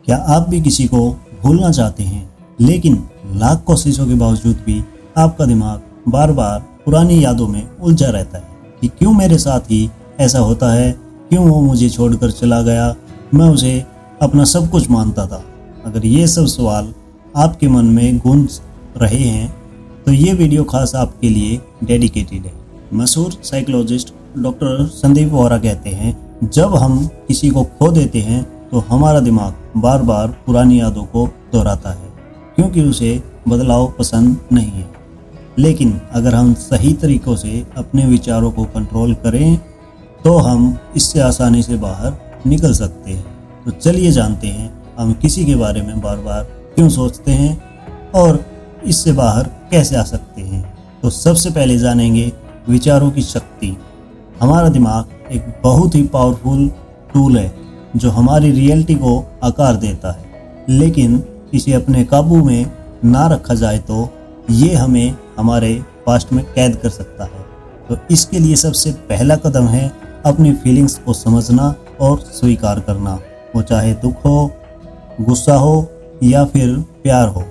क्या आप भी किसी को भूलना चाहते हैं, लेकिन लाख कोशिशों के बावजूद भी आपका दिमाग बार बार पुरानी यादों में उलझा रहता है कि क्यों मेरे साथ ही ऐसा होता है, क्यों वो मुझे छोड़कर चला गया, मैं उसे अपना सब कुछ मानता था। अगर ये सब सवाल आपके मन में गूंज रहे हैं तो ये वीडियो खास आपके लिए डेडिकेटेड है। मशहूर साइकोलॉजिस्ट डॉक्टर संदीप वोहरा कहते हैं, जब हम किसी को खो देते हैं तो हमारा दिमाग बार बार पुरानी यादों को दोहराता है क्योंकि उसे बदलाव पसंद नहीं है। लेकिन अगर हम सही तरीकों से अपने विचारों को कंट्रोल करें तो हम इससे आसानी से बाहर निकल सकते हैं। तो चलिए जानते हैं हम किसी के बारे में बार बार क्यों सोचते हैं और इससे बाहर कैसे आ सकते हैं। तो सबसे पहले जानेंगे विचारों की शक्ति। हमारा दिमाग एक बहुत ही पावरफुल टूल है जो हमारी रियलिटी को आकार देता है, लेकिन इसे अपने काबू में ना रखा जाए तो ये हमें हमारे पास्ट में कैद कर सकता है। तो इसके लिए सबसे पहला कदम है अपनी फीलिंग्स को समझना और स्वीकार करना, वो चाहे दुख हो, गुस्सा हो या फिर प्यार हो।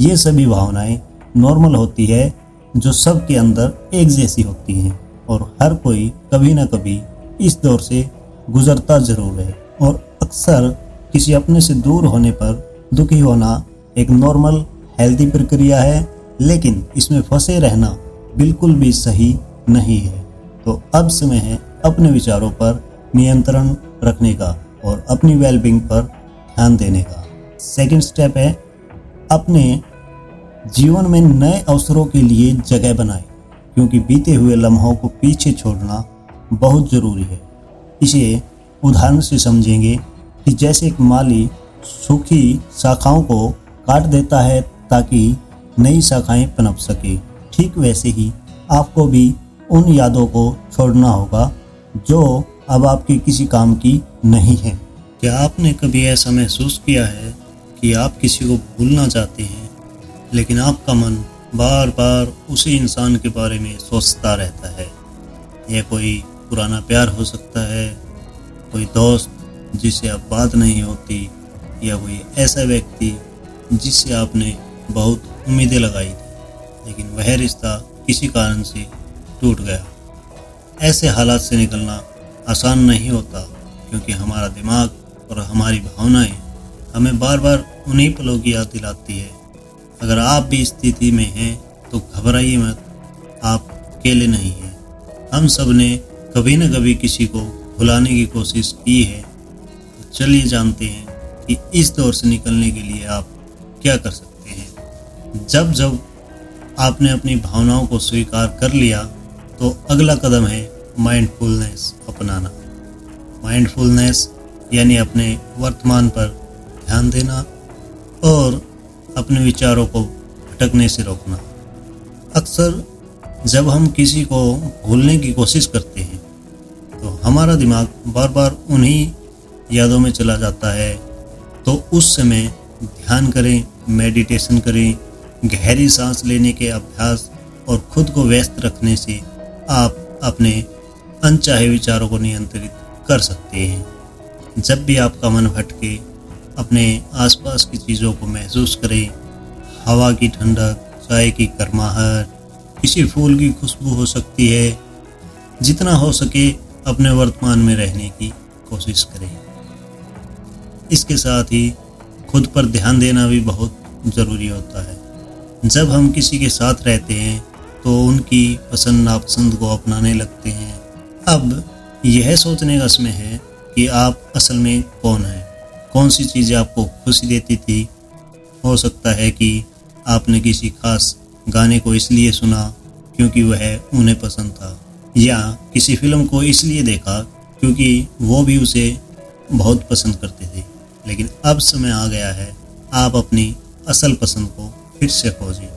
ये सभी भावनाएं नॉर्मल होती है जो सबके अंदर एक जैसी होती हैं और हर कोई कभी ना कभी इस दौर से गुजरता जरूर है। और अक्सर किसी अपने से दूर होने पर दुखी होना एक नॉर्मल हेल्दी प्रक्रिया है, लेकिन इसमें फंसे रहना बिल्कुल भी सही नहीं है। तो अब समय है अपने विचारों पर नियंत्रण रखने का और अपनी वेलबींग पर ध्यान देने का। सेकंड स्टेप है अपने जीवन में नए अवसरों के लिए जगह बनाएं, क्योंकि बीते हुए लम्हों को पीछे छोड़ना बहुत ज़रूरी है। इसे उदाहरण से समझेंगे कि जैसे एक माली सूखी शाखाओं को काट देता है ताकि नई शाखाएं पनप सके, ठीक वैसे ही आपको भी उन यादों को छोड़ना होगा जो अब आपके किसी काम की नहीं है। क्या आपने कभी ऐसा महसूस किया है कि आप किसी को भूलना चाहते हैं, लेकिन आपका मन बार बार उसी इंसान के बारे में सोचता रहता है? यह कोई पुराना प्यार हो सकता है, कोई दोस्त जिससे अब बात नहीं होती, या कोई ऐसा व्यक्ति जिससे आपने बहुत उम्मीदें लगाई थी लेकिन वह रिश्ता किसी कारण से टूट गया। ऐसे हालात से निकलना आसान नहीं होता क्योंकि हमारा दिमाग और हमारी भावनाएं हमें बार बार उन्हीं पलों की याद दिलाती है। अगर आप भी इस स्थिति में हैं तो घबराइए मत, आप अकेले नहीं हैं। हम सब ने कभी न कभी किसी को भुलाने की कोशिश की है। तो चलिए जानते हैं कि इस दौर से निकलने के लिए आप क्या कर सकते हैं। जब आपने अपनी भावनाओं को स्वीकार कर लिया तो अगला कदम है माइंडफुलनेस अपनाना। माइंडफुलनेस यानी अपने वर्तमान पर ध्यान देना और अपने विचारों को भटकने से रोकना। अक्सर जब हम किसी को भूलने की कोशिश करते हैं तो हमारा दिमाग बार बार उन्हीं यादों में चला जाता है। तो उस समय ध्यान करें, मेडिटेशन करें, गहरी सांस लेने के अभ्यास और खुद को व्यस्त रखने से आप अपने अनचाहे विचारों को नियंत्रित कर सकते हैं। जब भी आपका मन भटके, अपने आसपास की चीज़ों को महसूस करें। हवा की ठंडक, चाय की गर्माहट, किसी फूल की खुशबू हो सकती है। जितना हो सके अपने वर्तमान में रहने की कोशिश करें। इसके साथ ही खुद पर ध्यान देना भी बहुत ज़रूरी होता है। जब हम किसी के साथ रहते हैं तो उनकी पसंद नापसंद को अपनाने लगते हैं। अब यह सोचने का समय है कि आप असल में कौन हैं, कौन सी चीज़ें आपको खुशी देती थी। हो सकता है कि आपने किसी खास गाने को इसलिए सुना क्योंकि वह उन्हें पसंद था, या किसी फिल्म को इसलिए देखा क्योंकि वो भी उसे बहुत पसंद करते थे। लेकिन अब समय आ गया है आप अपनी असल पसंद को फिर से खोजें,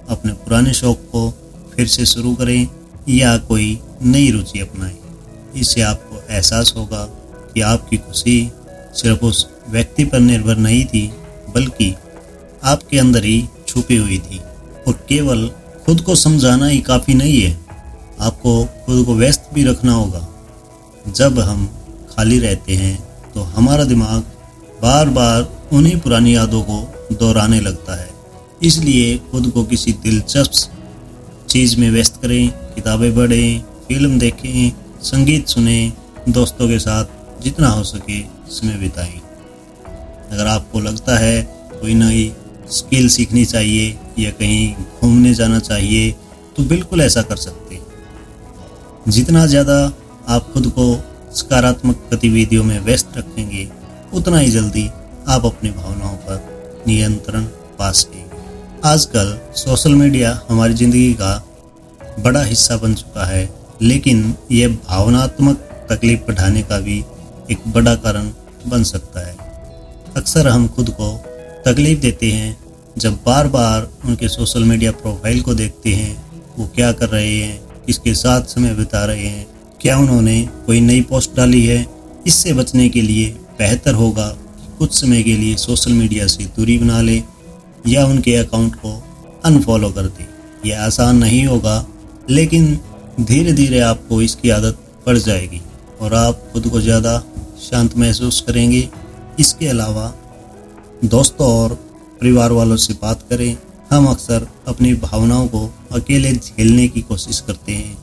अपने पुराने शौक को फिर से शुरू करें या कोई नई रुचि अपनाएं। इससे आपको एहसास होगा कि आपकी खुशी सिर्फ उस व्यक्ति पर निर्भर नहीं थी, बल्कि आपके अंदर ही छुपी हुई थी। और केवल खुद को समझाना ही काफ़ी नहीं है, आपको खुद को व्यस्त भी रखना होगा। जब हम खाली रहते हैं तो हमारा दिमाग बार बार उन्हीं पुरानी यादों को दोहराने लगता है। इसलिए खुद को किसी दिलचस्प चीज़ में व्यस्त करें, किताबें पढ़ें, फिल्म देखें, संगीत सुनें, दोस्तों के साथ जितना हो सके समय बिताएं। अगर आपको लगता है कोई नई स्किल सीखनी चाहिए या कहीं घूमने जाना चाहिए तो बिल्कुल ऐसा कर सकते हैं। जितना ज़्यादा आप खुद को सकारात्मक गतिविधियों में व्यस्त रखेंगे उतना ही जल्दी आप अपनी भावनाओं पर नियंत्रण पा सकेंगे। आजकल सोशल मीडिया हमारी ज़िंदगी का बड़ा हिस्सा बन चुका है, लेकिन यह भावनात्मक तकलीफ बढ़ाने का भी एक बड़ा कारण बन सकता है। अक्सर हम खुद को तकलीफ देते हैं जब बार बार उनके सोशल मीडिया प्रोफाइल को देखते हैं। वो क्या कर रहे हैं, किसके साथ समय बिता रहे हैं, क्या उन्होंने कोई नई पोस्ट डाली है। इससे बचने के लिए बेहतर होगा कि कुछ समय के लिए सोशल मीडिया से दूरी बना ले या उनके अकाउंट को अनफॉलो कर दे। यह आसान नहीं होगा, लेकिन धीरे धीरे आपको इसकी आदत पड़ जाएगी और आप खुद को ज़्यादा शांत महसूस करेंगे। इसके अलावा दोस्तों और परिवार वालों से बात करें। हम अक्सर अपनी भावनाओं को अकेले झेलने की कोशिश करते हैं,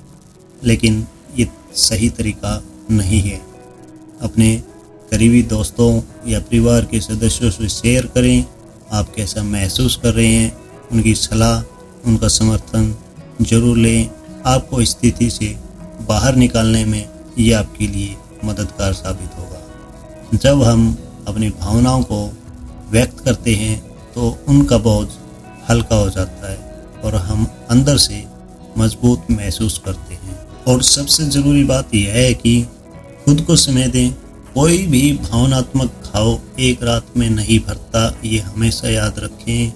लेकिन ये सही तरीका नहीं है। अपने करीबी दोस्तों या परिवार के सदस्यों से शेयर करें आप कैसा महसूस कर रहे हैं। उनकी सलाह, उनका समर्थन जरूर लें। आपको इस स्थिति से बाहर निकालने में ये आपके लिए मददगार साबित होगा। जब हम अपनी भावनाओं को व्यक्त करते हैं तो उनका बोझ हल्का हो जाता है और हम अंदर से मजबूत महसूस करते हैं। और सबसे ज़रूरी बात यह है कि खुद को समय दें। कोई भी भावनात्मक घाव एक रात में नहीं भरता, ये हमेशा याद रखें।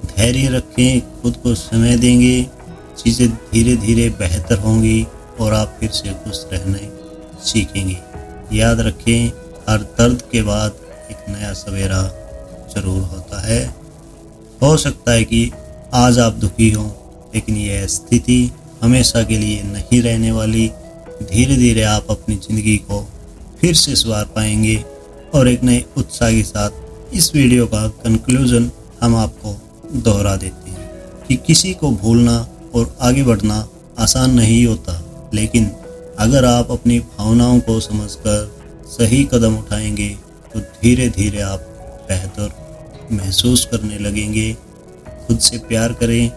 धैर्य रखें, खुद को समय देंगे, चीज़ें धीरे धीरे बेहतर होंगी और आप फिर से खुश रहने सीखेंगे। याद रखें, हर दर्द के बाद एक नया सवेरा जरूर होता है। हो सकता है कि आज आप दुखी हों, लेकिन यह स्थिति हमेशा के लिए नहीं रहने वाली। धीरे धीरे आप अपनी ज़िंदगी को फिर से संवार पाएंगे। और एक नए उत्साह के साथ इस वीडियो का कंक्लूजन हम आपको दोहरा देते हैं कि किसी को भूलना और आगे बढ़ना आसान नहीं होता, लेकिन अगर आप अपनी भावनाओं को समझकर सही कदम उठाएंगे तो धीरे धीरे आप बेहतर महसूस करने लगेंगे। खुद से प्यार करें,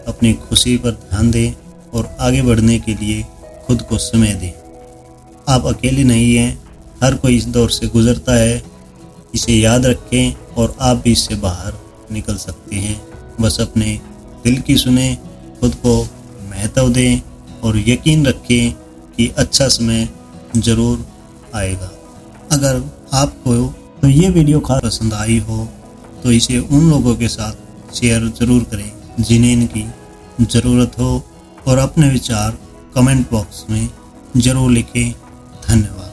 अपनी खुशी पर ध्यान दें और आगे बढ़ने के लिए खुद को समय दें। आप अकेले नहीं हैं, हर कोई इस दौर से गुजरता है। इसे याद रखें और आप भी इससे बाहर निकल सकते हैं। बस अपने दिल की सुने, खुद को महत्व दें और यकीन रखें कि अच्छा समय ज़रूर आएगा। अगर आपको तो ये वीडियो खास पसंद आई हो तो इसे उन लोगों के साथ शेयर ज़रूर करें जिन्हें इनकी ज़रूरत हो, और अपने विचार कमेंट बॉक्स में ज़रूर लिखें। धन्यवाद।